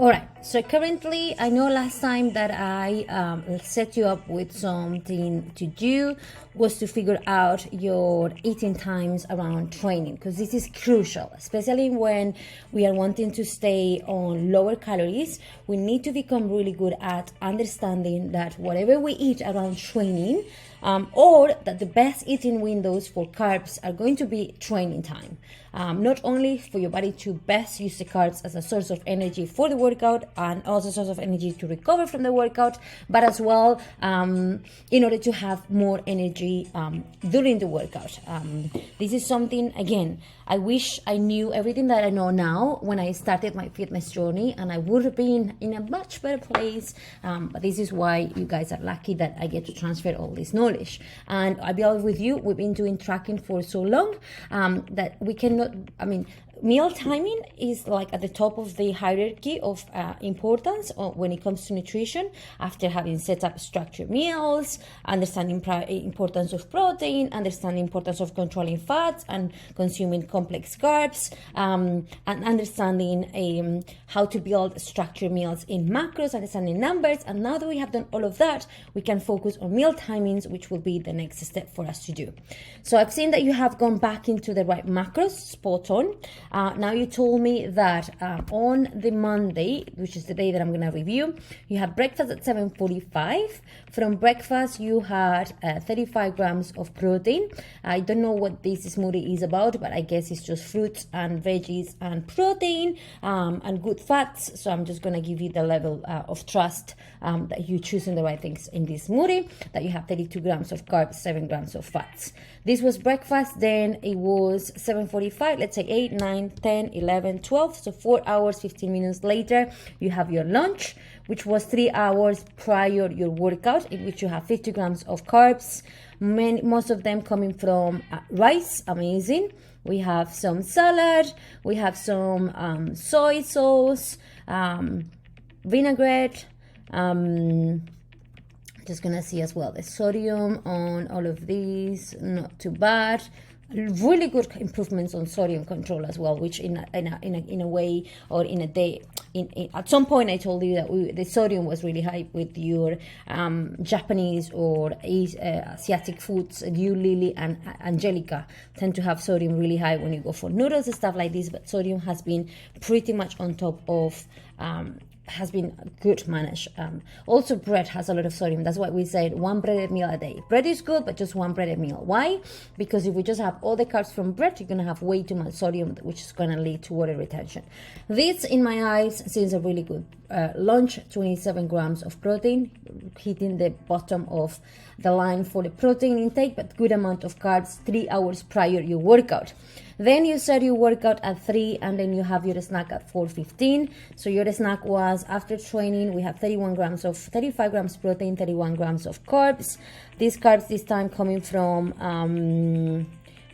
All right, so currently, I know last time that I set you up with something to do was to figure out your eating times around training, because this is crucial, especially when we are wanting to stay on lower calories. We need to become really good at understanding that whatever we eat around training, or that the best eating windows for carbs are going to be training time. Not only for your body to best use the carbs as a source of energy for the workout and also a source of energy to recover from the workout, but as well in order to have more energy during the workout. This is something, again, I wish I knew everything that I know now when I started my fitness journey, and I would have been in a much better place. But this is why you guys are lucky that I get to transfer all this knowledge. And I'll be honest with you, we've been doing tracking for so long that we cannot, meal timing is like at the top of the hierarchy of importance when it comes to nutrition. After having set up structured meals, understanding importance of protein, understanding importance of controlling fats and consuming complex carbs, and understanding how to build structured meals in macros, understanding numbers. And now that we have done all of that, we can focus on meal timings, which will be the next step for us to do. So I've seen that you have gone back into the right macros, spot on. Now you told me that on the Monday, which is the day that I'm going to review, you had breakfast at 7:45. From breakfast, you had 35 grams of protein. I don't know what this smoothie is about, but I guess it's just fruits and veggies and protein and good fats. So I'm just going to give you the level of trust that you're choosing the right things in this smoothie, that you have 32 grams of carbs, 7 grams of fats. This was breakfast. Then it was 7:45, let's say 8, 9, 10, 11, 12. So 4 hours, 15 minutes later, you have your lunch, which was 3 hours prior your workout, in which you have 50 grams of carbs, most of them coming from rice. Amazing. We have some salad, we have some soy sauce, vinaigrette. Just gonna see as well the sodium on all of these, not too bad. Really good improvements on sodium control as well, which in a way, or in a day, at some point I told you that the sodium was really high with your Japanese or Asiatic foods. You, Lily, and Angelica tend to have sodium really high when you go for noodles and stuff like this, but sodium has been pretty much on top of has been good managed. Also, bread has a lot of sodium. That's why we said one breaded meal a day. Bread is good, but just one breaded meal. Why? Because if we just have all the carbs from bread, you're going to have way too much sodium, which is going to lead to water retention. This, in my eyes, seems a really good lunch. 27 grams of protein, hitting the bottom of the line for the protein intake, but good amount of carbs 3 hours prior your workout. Then you said you work out at 3, and then you have your snack at 4:15. So your snack was, after training, we have 35 grams protein, 31 grams of carbs. These carbs this time coming from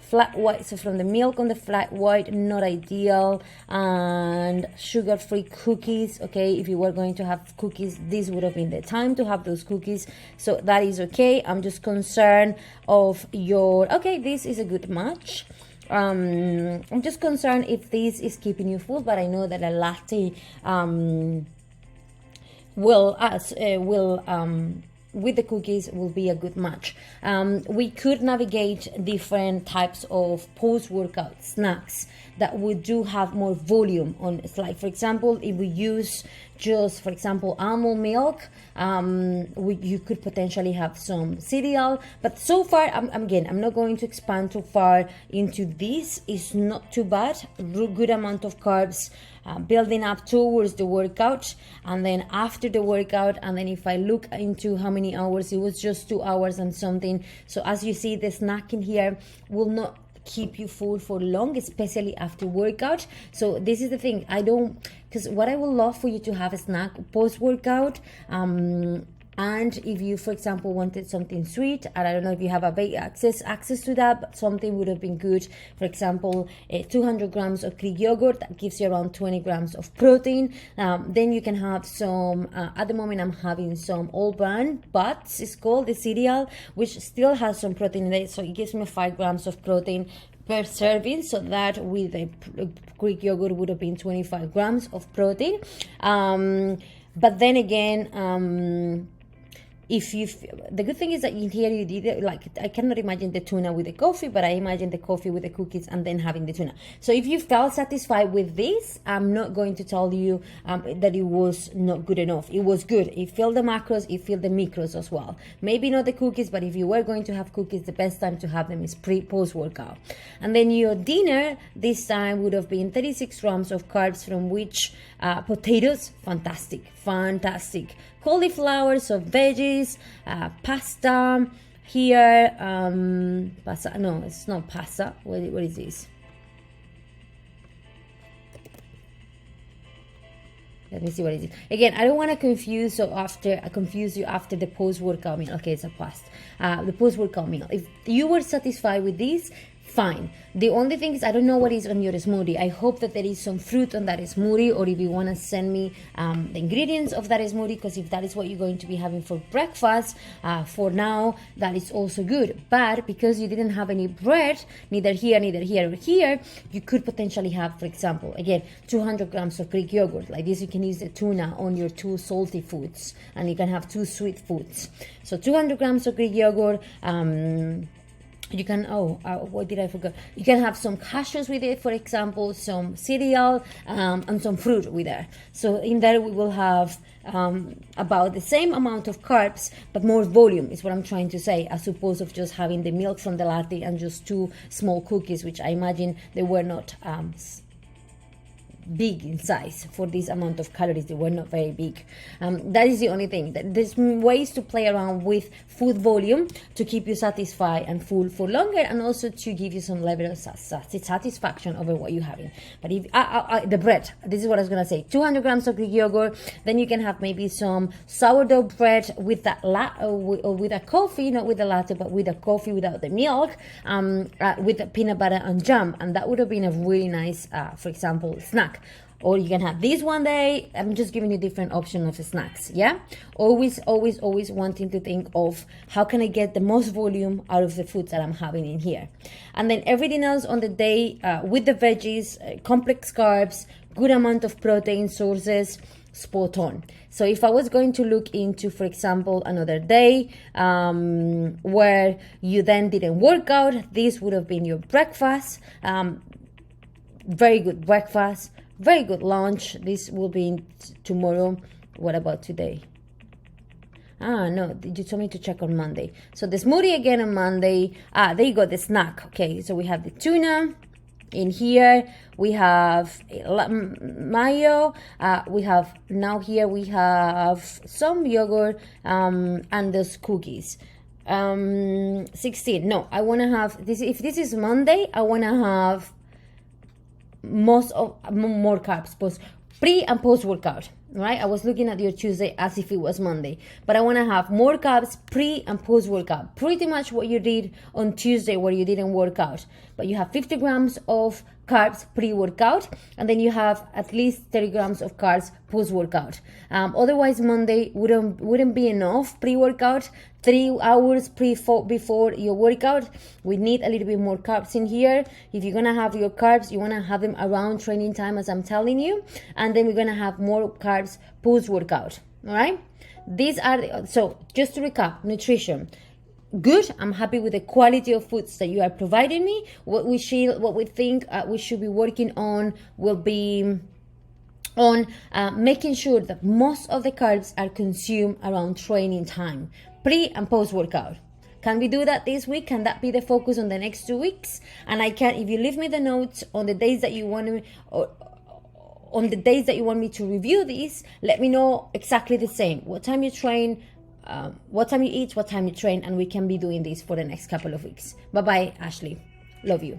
flat white, so from the milk on the flat white, not ideal, and sugar-free cookies. Okay, if you were going to have cookies, this would have been the time to have those cookies, so that is okay. I'm just concerned of your, okay, this is a good match. I'm just concerned if this is keeping you full, but I know that a latte with the cookies will be a good match. We could navigate different types of post-workout snacks that would do have more volume on it. Like, for example, if we use just, for example, almond milk, you could potentially have some cereal. But so far, I'm not going to expand too far into this. It's not too bad. Good amount of carbs, building up towards the workout, and then after the workout, and then if I look into how many hours, it was just 2 hours and something. So as you see, the snacking here will not keep you full for long, especially after workout. So this is the thing, because what I would love for you to have a snack post workout, and if you, for example, wanted something sweet, and I don't know if you have access to that, but something would have been good. For example, 200 grams of Greek yogurt, that gives you around 20 grams of protein. Then you can have some, at the moment I'm having some All Bran Buds, it's called, the cereal, which still has some protein in it, so it gives me 5 grams of protein. per serving, so that with the Greek yogurt would have been 25 grams of protein. But then again, the good thing is that in here you did it, like, I cannot imagine the tuna with the coffee, but I imagine the coffee with the cookies and then having the tuna. So if you felt satisfied with this, I'm not going to tell you that it was not good enough. It was good. It filled the macros, it filled the micros as well. Maybe not the cookies, but if you were going to have cookies, the best time to have them is post workout. And then your dinner this time would have been 36 grams of carbs, from which potatoes, fantastic, cauliflower, so veggies, pasta here, pasta, no, it's not pasta. What is this? Let me see what it is. Again, I don't want to confuse you after the post-workout meal. Okay, it's a pasta. The post-workout meal. If you were satisfied with this, fine. The only thing is, I don't know what is on your smoothie. I hope that there is some fruit on that smoothie, or if you want to send me the ingredients of that smoothie, because if that is what you're going to be having for breakfast, for now, that is also good. But because you didn't have any bread, neither here or here, you could potentially have, for example, again, 200 grams of Greek yogurt. Like this, you can use the tuna on your 2 salty foods, and you can have 2 sweet foods. So 200 grams of Greek yogurt, you can, what did I forget? You can have some cashews with it, for example, some cereal, and some fruit with it. So in there we will have about the same amount of carbs, but more volume is what I'm trying to say, as opposed of just having the milk from the latte and just 2 small cookies, which I imagine they were not big in size for this amount of calories. They were not very big. That is the only thing. There's ways to play around with food volume to keep you satisfied and full for longer, and also to give you some level of satisfaction over what you're having. But if the bread, this is what I was gonna say, 200 grams of Greek yogurt, then you can have maybe some sourdough bread with that or with a coffee, not with a latte, but with a coffee without the milk, with the peanut butter and jam, and that would have been a really nice, for example, snack. Or you can have this one day. I'm just giving you different options of snacks. Yeah, always wanting to think of how can I get the most volume out of the foods that I'm having in here. And then everything else on the day, with the veggies, complex carbs, good amount of protein sources, spot on. So if I was going to look into, for example, another day where you then didn't work out, this would have been your breakfast. Very good breakfast, very good lunch. This will be tomorrow. What about today? No, you told me to check on Monday. So the smoothie again on Monday. There you go, the snack. Okay, so we have the tuna in here. We have mayo. We have some yogurt and those cookies. 16. No, I want to have this. If this is Monday, I want to have more carbs, both pre and post workout, right? I was looking at your Tuesday as if it was Monday, but I want to have more carbs pre and post workout, pretty much what you did on Tuesday where you didn't work out, but you have 50 grams of carbs pre-workout, and then you have at least 30 grams of carbs post-workout. Otherwise, Monday wouldn't be enough pre-workout. 3 hours before your workout, we need a little bit more carbs in here. If you're gonna have your carbs, you wanna have them around training time, as I'm telling you, and then we're gonna have more carbs post-workout. All right. These are so. Just to recap, nutrition. Good. I'm happy with the quality of foods that you are providing me. What we think we should be working on will be on making sure that most of the carbs are consumed around training time, pre and post workout. Can we do that this week? Can that be the focus on the next 2 weeks? And I can, if you leave me the notes on the days that you want to, on the days that you want me to review these, let me know exactly the same. What time you train, what time you eat, what time you train, and we can be doing this for the next couple of weeks. Bye-bye, Ashley. Love you.